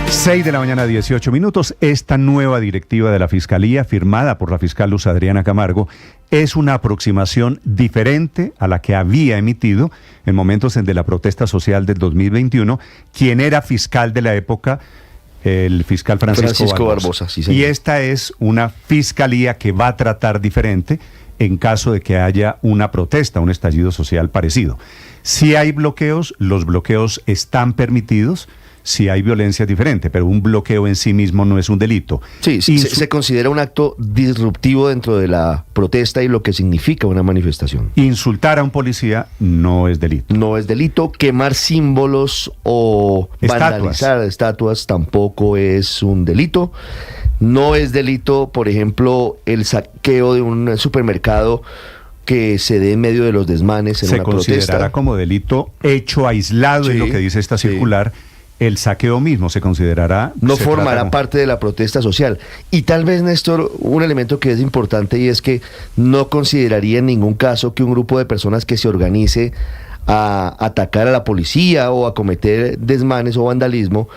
6 de la mañana, 18 minutos. Esta nueva directiva de la Fiscalía, firmada por la fiscal Luz Adriana Camargo, es una aproximación diferente a la que había emitido en momentos de la protesta social del 2021, quien era fiscal de la época, el fiscal Francisco Barbosa. Sí, señor. Y esta es una fiscalía que va a tratar diferente en caso de que haya una protesta, un estallido social parecido. Si hay bloqueos, los bloqueos están permitidos. Si hay violencia es diferente, pero un bloqueo en sí mismo no es un delito. Sí, se considera un acto disruptivo dentro de la protesta y lo que significa una manifestación. Insultar a un policía no es delito. No es delito. Quemar símbolos o vandalizar estatuas tampoco es un delito. No es delito, por ejemplo, el saqueo de un supermercado que se dé en medio de los desmanes en una protesta. Se considerará como delito hecho aislado, sí, es lo que dice esta circular. Sí. El saqueo mismo se considerará... No formará parte de la protesta social. Y tal vez, Néstor, un elemento que es importante y es que no consideraría en ningún caso que un grupo de personas que se organice a atacar a la policía o a cometer desmanes o vandalismo,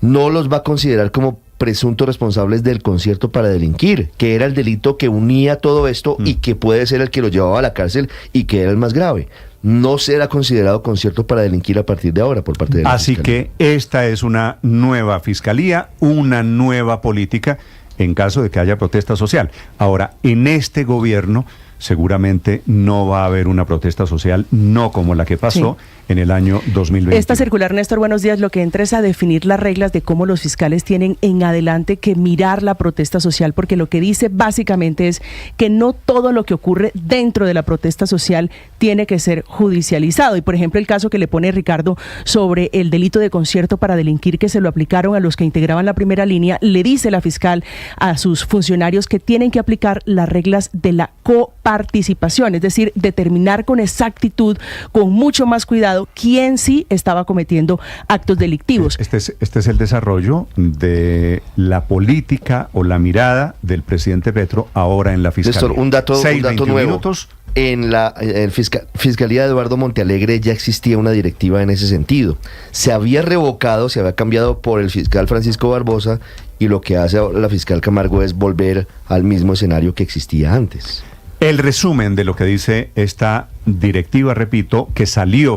no los va a considerar como presuntos responsables del concierto para delinquir, que era el delito que unía todo esto y que puede ser el que lo llevaba a la cárcel y que era el más grave. No será considerado concierto para delinquir a partir de ahora por parte de la Así Fiscalía. Que esta es una nueva fiscalía, una nueva política en caso de que haya protesta social. Ahora, en este gobierno seguramente no va a haber una protesta social, no como la que pasó en el año 2020. Esta circular, Néstor, buenos días, lo que entra es a definir las reglas de cómo los fiscales tienen en adelante que mirar la protesta social, porque lo que dice básicamente es que no todo lo que ocurre dentro de la protesta social tiene que ser judicializado. Y por ejemplo, el caso que le pone Ricardo sobre el delito de concierto para delinquir que se lo aplicaron a los que integraban la primera línea, le dice la fiscal a sus funcionarios que tienen que aplicar las reglas de la coparticipación, es decir, determinar con exactitud, con mucho más cuidado, quién sí estaba cometiendo actos delictivos. Este es el desarrollo de la política o la mirada del presidente Petro ahora en la Fiscalía. Néstor, un dato nuevo. Minutos. En la Fiscalía de Eduardo Montealegre ya existía una directiva en ese sentido. Se había revocado, se había cambiado por el fiscal Francisco Barbosa y lo que hace la fiscal Camargo es volver al mismo escenario que existía antes. El resumen de lo que dice esta directiva, repito, que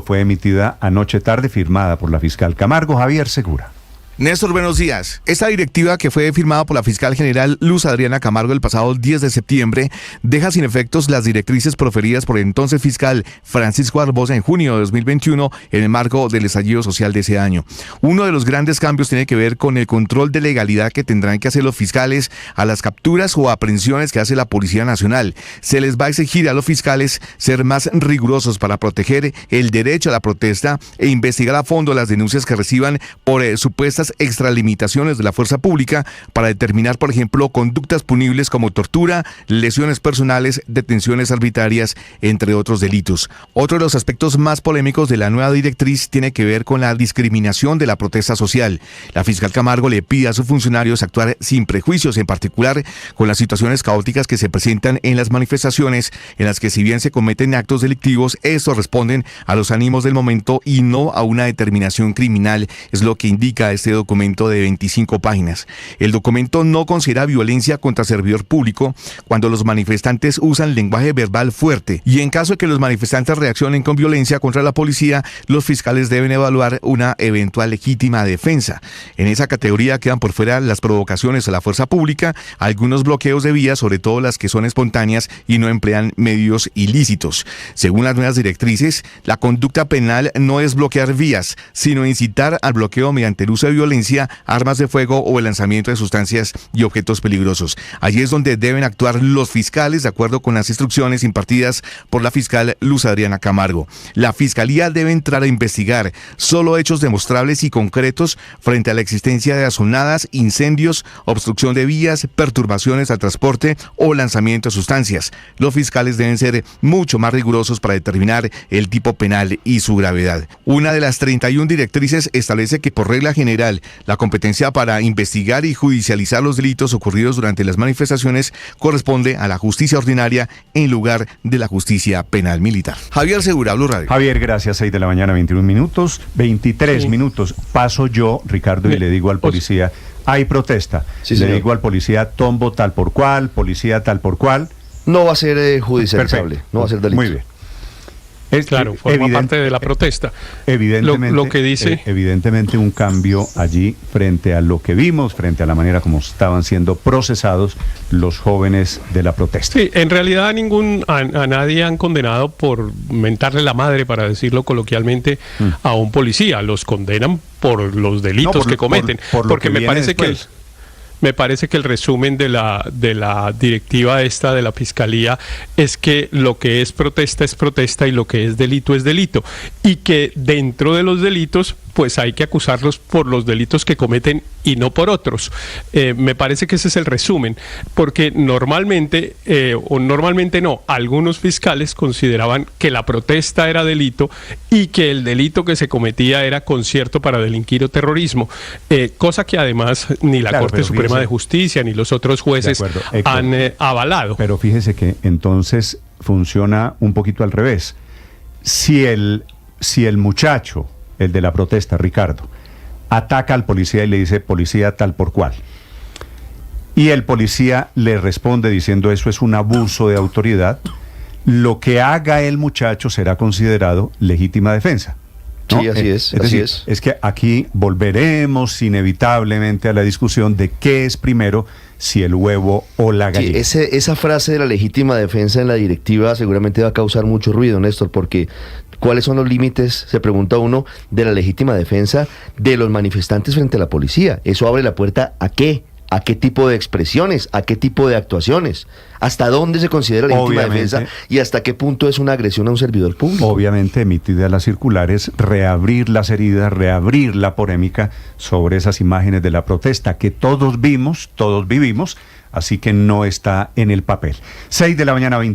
fue emitida anoche tarde, firmada por la fiscal Camargo. Javier Segura. Néstor, buenos días. Esta directiva, que fue firmada por la fiscal general Luz Adriana Camargo el pasado 10 de septiembre, deja sin efectos las directrices proferidas por el entonces fiscal Francisco Barbosa en junio de 2021 en el marco del estallido social de ese año. Uno de los grandes cambios tiene que ver con el control de legalidad que tendrán que hacer los fiscales a las capturas o aprehensiones que hace la Policía Nacional. Se les va a exigir a los fiscales ser más rigurosos para proteger el derecho a la protesta e investigar a fondo las denuncias que reciban por supuestas extralimitaciones de la fuerza pública para determinar, por ejemplo, conductas punibles como tortura, lesiones personales, detenciones arbitrarias, entre otros delitos. Otro de los aspectos más polémicos de la nueva directriz tiene que ver con la discriminación de la protesta social. La fiscal Camargo le pide a sus funcionarios actuar sin prejuicios, en particular con las situaciones caóticas que se presentan en las manifestaciones, en las que si bien se cometen actos delictivos, estos responden a los ánimos del momento y no a una determinación criminal, es lo que indica este documento de 25 páginas. El documento no considera violencia contra servidor público cuando los manifestantes usan lenguaje verbal fuerte, y en caso de que los manifestantes reaccionen con violencia contra la policía, los fiscales deben evaluar una eventual legítima defensa. En esa categoría quedan por fuera las provocaciones a la fuerza pública, algunos bloqueos de vías, sobre todo las que son espontáneas y no emplean medios ilícitos. Según las nuevas directrices, la conducta penal no es bloquear vías, sino incitar al bloqueo mediante el uso de violencia, armas de fuego o el lanzamiento de sustancias y objetos peligrosos. Allí es donde deben actuar los fiscales de acuerdo con las instrucciones impartidas por la fiscal Luz Adriana Camargo. La fiscalía debe entrar a investigar solo hechos demostrables y concretos frente a la existencia de azonadas, incendios, obstrucción de vías, perturbaciones al transporte o lanzamiento de sustancias. Los fiscales deben ser mucho más rigurosos para determinar el tipo penal y su gravedad. Una de las 31 directrices establece que por regla general fiscal. La competencia para investigar y judicializar los delitos ocurridos durante las manifestaciones corresponde a la justicia ordinaria en lugar de la justicia penal militar. Javier Segura, Blue Radio. Javier, gracias. 6 de la mañana, 21 minutos, 23 minutos. Paso yo, Ricardo, y le digo al policía, hay protesta. Sí, le señor. digo al policía, tombo tal por cual, policía tal por cual. No va a ser judicializable, Perfecto. no va a ser delito. Muy bien. Es Claro, forma parte de la protesta. Evidentemente, Lo que dice... evidentemente un cambio allí frente a lo que vimos, frente a la manera como estaban siendo procesados los jóvenes de la protesta. Sí, en realidad a nadie han condenado por mentarle la madre, para decirlo coloquialmente, a un policía. Los condenan por los delitos que cometen. por lo porque que me viene parece después. me parece que el resumen de la directiva esta de la Fiscalía es que lo que es protesta y lo que es delito, y que dentro de los delitos pues hay que acusarlos por los delitos que cometen y no por otros. Me parece que ese es el resumen, porque normalmente no, algunos fiscales consideraban que la protesta era delito y que el delito que se cometía era concierto para delinquir o terrorismo, cosa que además ni la Claro, Corte pero Suprema fíjese, de Justicia ni los otros jueces de acuerdo, Héctor, han avalado. Pero fíjese que entonces funciona un poquito al revés. Si el muchacho, el de la protesta, Ricardo, ataca al policía y le dice policía tal por cual, y el policía le responde diciendo eso es un abuso de autoridad, lo que haga el muchacho será considerado legítima defensa, ¿no? Sí, así es, Es así decir, es. que aquí volveremos inevitablemente a la discusión de qué es primero, si el huevo o la gallina. Sí, esa frase de la legítima defensa en la directiva seguramente va a causar mucho ruido, Néstor, porque ¿cuáles son los límites, se pregunta uno, de la legítima defensa de los manifestantes frente a la policía? Eso abre la puerta ¿a qué? ¿A qué tipo de expresiones? ¿A qué tipo de actuaciones? ¿Hasta dónde se considera legítima Obviamente. defensa? ¿Y hasta qué punto es una agresión a un servidor público? Obviamente, emitida las circulares, reabrir las heridas, reabrir la polémica sobre esas imágenes de la protesta que todos vimos, todos vivimos, así que no está en el papel. 6 de la mañana, 20.